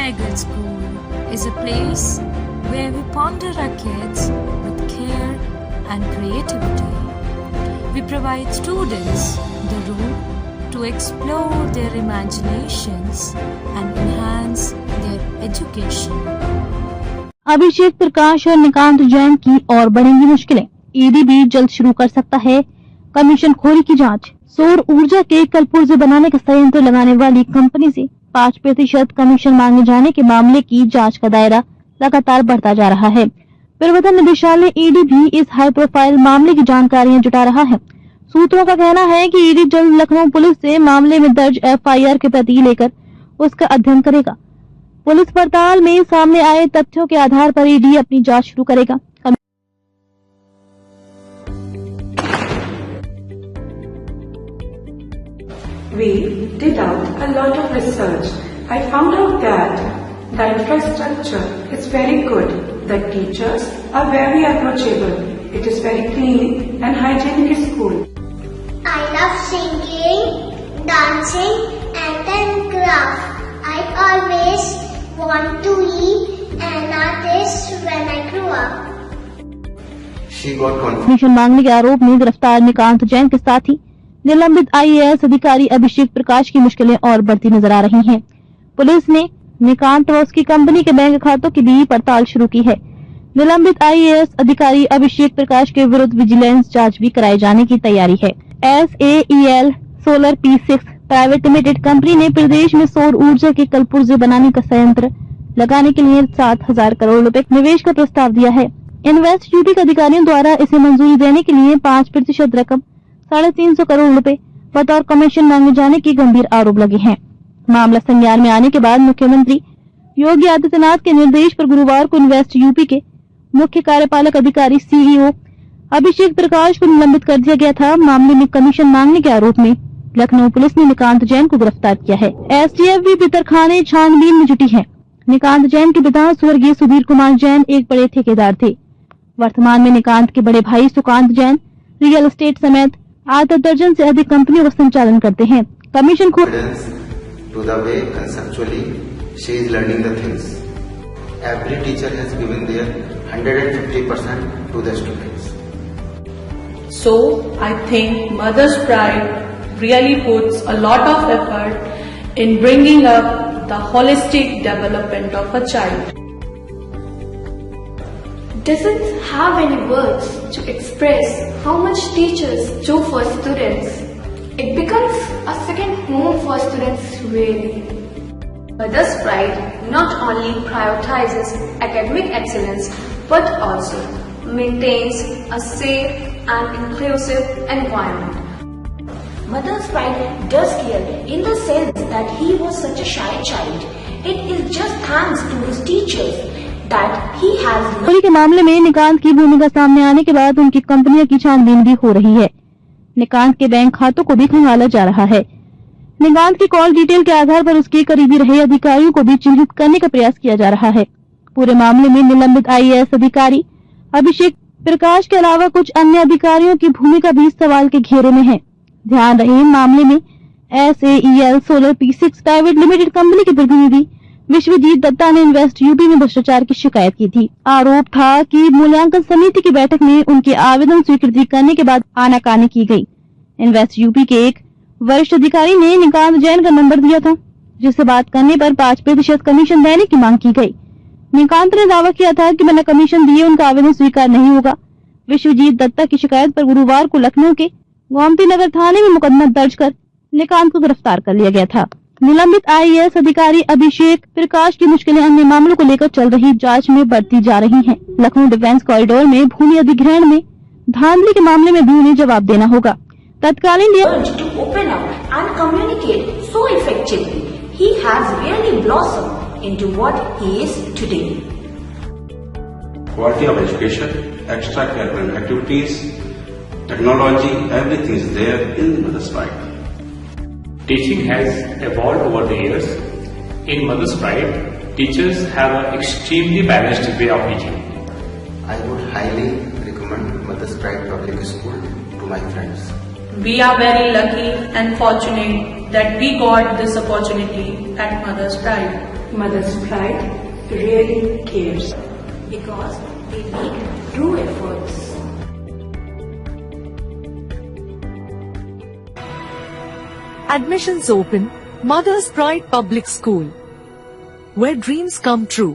Tiger School is a place where we ponder our kids with care and creativity. We provide students the room to explore their imaginations and enhance their education. Abhishek Prakash और निकांत जैन की और बढ़ेंगी मुश्किलें। ED भी जल्द शुरू कर सकता है कमीशन खोरी की जांच। सौर ऊर्जा के कलपुर्जे बनाने का संयंत्र लगाने वाली कंपनी से 5% कमीशन मांगे जाने के मामले की जांच का दायरा लगातार बढ़ता जा रहा है। प्रवर्तन निदेशालय ईडी भी इस हाई प्रोफाइल मामले की जानकारियां जुटा रहा है। सूत्रों का कहना है कि ईडी जल्द लखनऊ पुलिस से मामले में दर्ज एफआईआर की प्रति लेकर उसका अध्ययन करेगा। पुलिस पड़ताल में सामने आए तथ्यों के आधार पर ईडी अपनी जांच शुरू करेगा। We did out a lot of research. I found out that the infrastructure is very good. The teachers are very approachable. It is very clean and hygienic school. I love singing, dancing and then craft. I always want to be an artist when I grew up. She got confused. Commission मांगने के आरोप में गिरफ्तार निकांत जैन के साथ ही निलंबित IAS अधिकारी अभिषेक प्रकाश की मुश्किलें और बढ़ती नजर आ रही हैं। पुलिस ने निकांत व उसकी कंपनी के बैंक खातों की भी पड़ताल शुरू की है। निलंबित आईएएस अधिकारी अभिषेक प्रकाश के विरुद्ध विजिलेंस जांच भी कराए जाने की तैयारी है। SAEL solar P6 private limited company ने प्रदेश में सौर ऊर्जा के कलपुर्जे बनाने का संयंत्र लगाने के लिए 7,000 करोड़ रुपए निवेश का प्रस्ताव दिया है। इन्वेस्ट यूपी के अधिकारियों द्वारा इसे मंजूरी देने के लिए 5% रकम 350 करोड़ रुपए बतौर कमीशन मांगे जाने की गंभीर आरोप लगे हैं। मामला संज्ञान में आने के बाद मुख्यमंत्री योगी आदित्यनाथ के निर्देश पर गुरुवार को इन्वेस्ट यूपी के मुख्य कार्यपालक अधिकारी CEO अभिषेक प्रकाश को निलंबित कर दिया गया था। मामले में कमीशन मांगने के आरोप में लखनऊ पुलिस ने निकांत जैन को गिरफ्तार किया है। STF भी भितरखाने छानबीन में जुटी है। निकांत जैन के पिता स्वर्गीय सुधीर कुमार जैन एक बड़े ठेकेदार थे। वर्तमान में निकांत के बड़े भाई सुकांत जैन रियल एस्टेट समेत आधा दर्जन से अधिक कंपनियों का संचालन करते हैं। कमीशन को to the way conceptually she is learning the things. Every teacher has given their 150% to the students. So I think Mother's Pride really puts a lot of effort in bringing up the holistic development of a child. Doesn't have any words to express how much teachers do for students. It becomes a second home for students really. Mother's Pride not only prioritizes academic excellence but also maintains a safe and inclusive environment. Mother's Pride does care in the sense that he was such a shy child. It is just thanks to his teachers that he has. चोरी के मामले में निकांत की भूमिका सामने आने के बाद उनकी कंपनियों की छानबीन भी हो रही है। निकांत के बैंक खातों को भी खंगाला जा रहा है। निकांत की कॉल डिटेल के आधार पर उसके करीबी रहे अधिकारियों को भी चिन्हित करने का प्रयास किया जा रहा है। पूरे मामले में निलंबित आईएएस अधिकारी अभिषेक प्रकाश के अलावा कुछ अन्य अधिकारियों की भूमिका भी सवाल के घेरे में है। ध्यान रहे मामले में SAEL solar P6 private limited company के प्रतिनिधि विश्वजीत दत्ता ने इन्वेस्ट यूपी में भ्रष्टाचार की शिकायत की थी। आरोप था कि मूल्यांकन समिति की बैठक में उनके आवेदन स्वीकृति करने के बाद आनाकानी की गई। इन्वेस्ट यूपी के एक वरिष्ठ अधिकारी ने निकांत जैन का नंबर दिया था, जिससे बात करने पर 5% कमीशन देने की मांग की गई। निकांत ने दावा किया था कि बिना कमीशन दिए उनका आवेदन स्वीकार नहीं होगा। विश्वजीत दत्ता की शिकायत पर गुरुवार को लखनऊ के गोमती नगर थाने में मुकदमा दर्ज कर निकांत को गिरफ्तार कर लिया गया था। निलंबित आईएएस अधिकारी अभिषेक प्रकाश की मुश्किलें अन्य मामलों को लेकर चल रही जांच में बढ़ती जा रही हैं। लखनऊ डिफेंस कॉरिडोर में भूमि अधिग्रहण में धांधली के मामले में भी उन्हें जवाब देना होगा। तत्कालीन to open up and communicate so effectively, he has really blossomed into what he is today. Quality of education, extracurricular activities, technology, everything is there in Mother's Pride. Teaching has evolved over the years. In Mother's Pride, teachers have an extremely balanced way of teaching. I would highly recommend Mother's Pride Public School to my friends. We are very lucky and fortunate that we got this opportunity at Mother's Pride. Mother's Pride really cares. Because they make true efforts. Admissions open, Mother's Pride Public School, where dreams come true.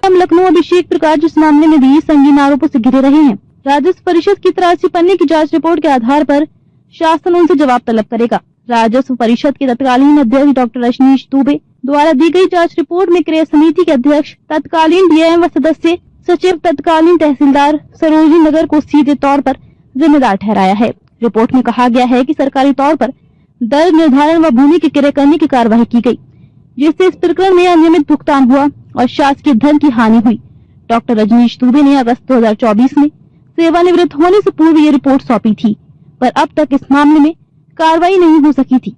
हम लखनऊ अभिषेक प्रकाश इस मामले में भी संगीन आरोपों से घिरे रहे हैं। राजस्व परिषद की 83 पन्ने की जांच रिपोर्ट के आधार पर शासन उनसे जवाब तलब करेगा। राजस्व परिषद के तत्कालीन अध्यक्ष डॉक्टर रजनीश दुबे द्वारा दी गई जांच रिपोर्ट में क्रय समिति के अध्यक्ष, तत्कालीन डीएम व सदस्य सचिव, तत्कालीन तहसीलदार सरोजनी नगर को सीधे तौर पर जिम्मेदार ठहराया है। रिपोर्ट में कहा गया है कि सरकारी तौर पर दर निर्धारण व भूमि के क्रय करने की कार्यवाही की गई, जिससे इस प्रकरण में अनियमित भुगतान हुआ और शासकीय धन की हानि हुई। डॉक्टर रजनीश दुबे ने अगस्त 2024 में सेवानिवृत्त होने से पूर्व ये रिपोर्ट सौंपी थी, पर अब तक इस मामले में कार्रवाई नहीं हो सकी थी।